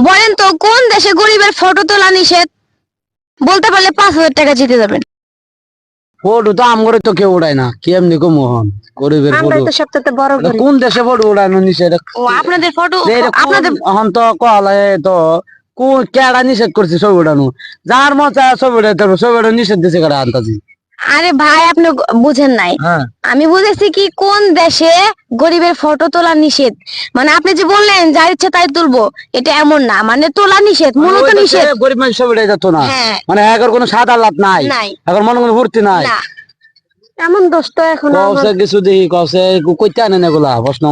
বলেন তো কোন দেশে গরিবের ফটো তোলা নিষেধ? বলতে পারলে 5,000 টাকা জিতে যাবেন। ফটো তো আমগরে তো কেউ উড়ায় না, কেমনি কো মোহন গরিবের আমরা ফটো তো সবচেয়ে বড় গরিব। কোন দেশে ফটো উড়ানো নিষেধ? ও আপনাদের ফটো আপনাদের আপনাদের এখন তো কলে তো কোন কেডা নিষেধ করছে ছবি উড়ানো? যার মন চায় ছবি উড়াইতে পারবে, ছবি উড়ানো নিষেধ দিছে কেডা আন্তাজি? আরে ভাই আপনি বুঝেন নাই। হ্যাঁ, আমি বুঝেছি কি কোন দেশে গরিবের ফটো তোলা নিষেধ। মানে আপনি যে বললেন যার ইচ্ছে তাই তুলবো, এটা এমন না, মানে তোলা নিষেধ, মূলত ওই দেশে নিষেধ। গরিব মানুষ ছবি উড়াই যেত না, হ্যাঁ। মানে এগর কোনো সাদা লাভ নাই, নাই। এখন মনে কোনো ভর্তি নাই। না এমন দোষ তো এখন কসে কিছু দেখি কসে কইতে আনেন এগুলা প্রশ্ন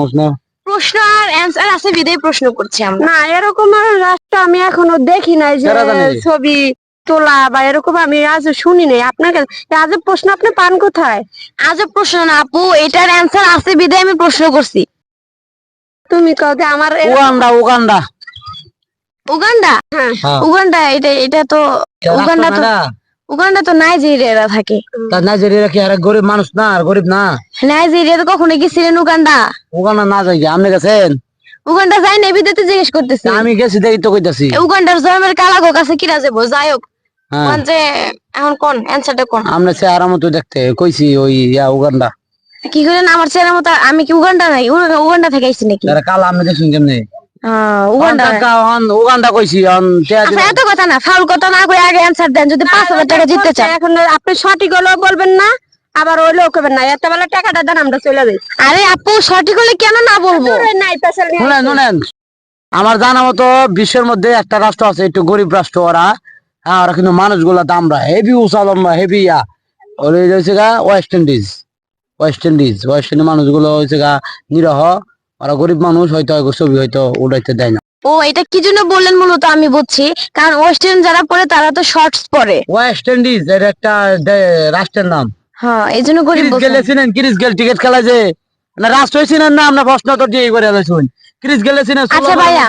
প্রশ্ন আর অ্যান্সার আছে বিদেই প্রশ্ন করছি আমরা। না এরকম আর রাষ্ট্র আমি এখনো দেখি নাই যে কারা জানে? ছবি তোলা বা এরকম আমি আজ শুনি নাই। আপনাকে আজ প্রশ্ন আপনি পান কোথায়? আজব প্রশ্ন না আপু, এটার অ্যান্সার আছে বিদেই আমি প্রশ্ন করছি। তুমি কও যে আমার উগান্ডা উগান্ডা উগান্ডা? হ্যাঁ হ্যাঁ। উগান্ডা এটা তো উগান্ডা তো নাইজেরিয়ারা থাকে। তা নাইজেরিয়া কি আর গরিব মানুষ না, আর গরিব না? নাইজেরিয়া তো কখনো গেছিলেন উগান্ডা? উগান্ডা না যাই আপনি গেছেন? উগান্ডা যাই না বিদেতে জিজ্ঞেস করতেছি। আমি গেছি দেখি তো কইতাছি। উগান্ডার জন্মের কালাগো কাছে কিরা যাবো, যাই হোক। হ্যাঁ, কোন যে এখন কোন অ্যান্সারটা কোন? আমরা সে আরামত দেখতে কইছি ওই উগান্ডা। কি করেন আমার চেহারা মতো? আমি কি উগান্ডা নাই? উগান্ডা থেকে আইছি নাকি? তারা কাল আপনি দেখুন কেমনে উগান্ডা। উগান্ডা কইছি আচ্ছা এত কথা না, ফাউল কথা না কই আগে অ্যান্সার দেন যদি 5,000 টাকা জিততে চান। এখন আপনি সঠিক হলেও বলবেন না, আবার ওইলেও করবেন না। এত বেলা টাকাটা দেন, আমরা চলে যাই। আরে আপু সঠিক হলে কেন না বলবো? নাই পেশাল নিয়ে শুনেন শুনেন, আমার জানা মতো বিশ্বের মধ্যে একটা রাষ্ট্র আছে একটু গরিব রাষ্ট্র, ওরা হ্যাঁ ওরা কিন্তু মানুষগুলা দামরা হেভি উচালম্বা হেভি ওরা হয়েছে গা ওয়েস্ট ইন্ডিজ। ওয়েস্ট ইন্ডিজ মানুষগুলো হয়েছে গা নিরহ, ওরা গরিব মানুষ, হয়তো ছবি হয়তো উড়াইতে দেয় না। ও এটা কি জন্য বললেন মূলত আমি বুঝছি, কারণ ওয়েস্টার্ন যারা পরে তারা তো শর্টস পরে। ওয়েস্ট ইন্ডিজ এর একটা রাষ্ট্রের নাম। হ্যাঁ এই জন্য গরিব ক্রিস বলছেন। গেলে চিনেন? ক্রিস গেল টিকিট খেলা যে না রাষ্ট্র চিনেন না? আমরা প্রশ্ন তো দিয়ে করে শুন, ক্রিস গেলে চিনেন? আচ্ছা ভাইয়া,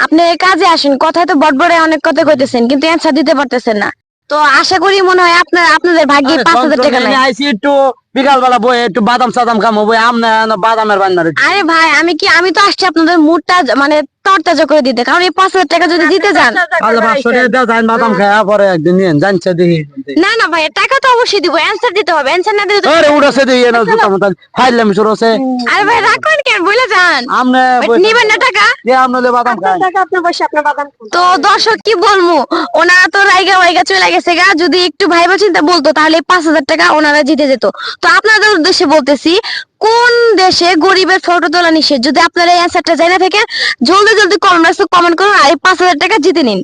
আপনি কাজে আসেন, কথায় তো বড়বড়ে অনেক কথা কইতেছেন কিন্তু অ্যান্সার দিতে পারতেছেন না। তো আশা করি মনে হয় আপনাদের ভাগ্যে 5,000 টাকা নাই। আইসি একটু বিকাল বেলা বই একটু বাদাম সাদাম খামো, বই আমনে বাদামের বান্নার। আরে ভাই আমি তো আসছি আপনাদের মুডটা মানে তরতাজা করে দিতে, কারণ এই 5,000 টাকা যদি দিতে যান। আল্লাহ 500 টাকা দেওয়া যায়, বাদাম খায়া পরে একদিন নিয়েন জানছে দেখি। না না ভাই টাকা তো অবশ্যই দিব, অ্যান্সার দিতে হবে, অ্যান্সার না দিলে তো। আরে উড়াছে দেখি না জুতা মত ফাইলাম শুরু আছে। আরে ভাই রাখবেন কেন বলে যান? আমনে নিবেন না টাকা? যে আমনে বাদাম খায়। টাকা আপনার বসে আপনার বাদাম খান। তো দর্শক কি বলবো, ওনারা তো রাইগা ওয়াইগা চলে গেছে গা, যদি একটু ভাইবা চিন্তা বলতো তাহলে 5,000 টাকা ওনারা জিতে যেত। তো আপনাদের উদ্দেশ্যে বলতেছি, কোন দেশে গরিবের ফটো তোলা নিষেধ? যদি আপনারা এই অ্যান্সারটা জানা থাকে জলদি জলদি কমেন্ট করুন আর এই 5,000 টাকা জিতে নিন।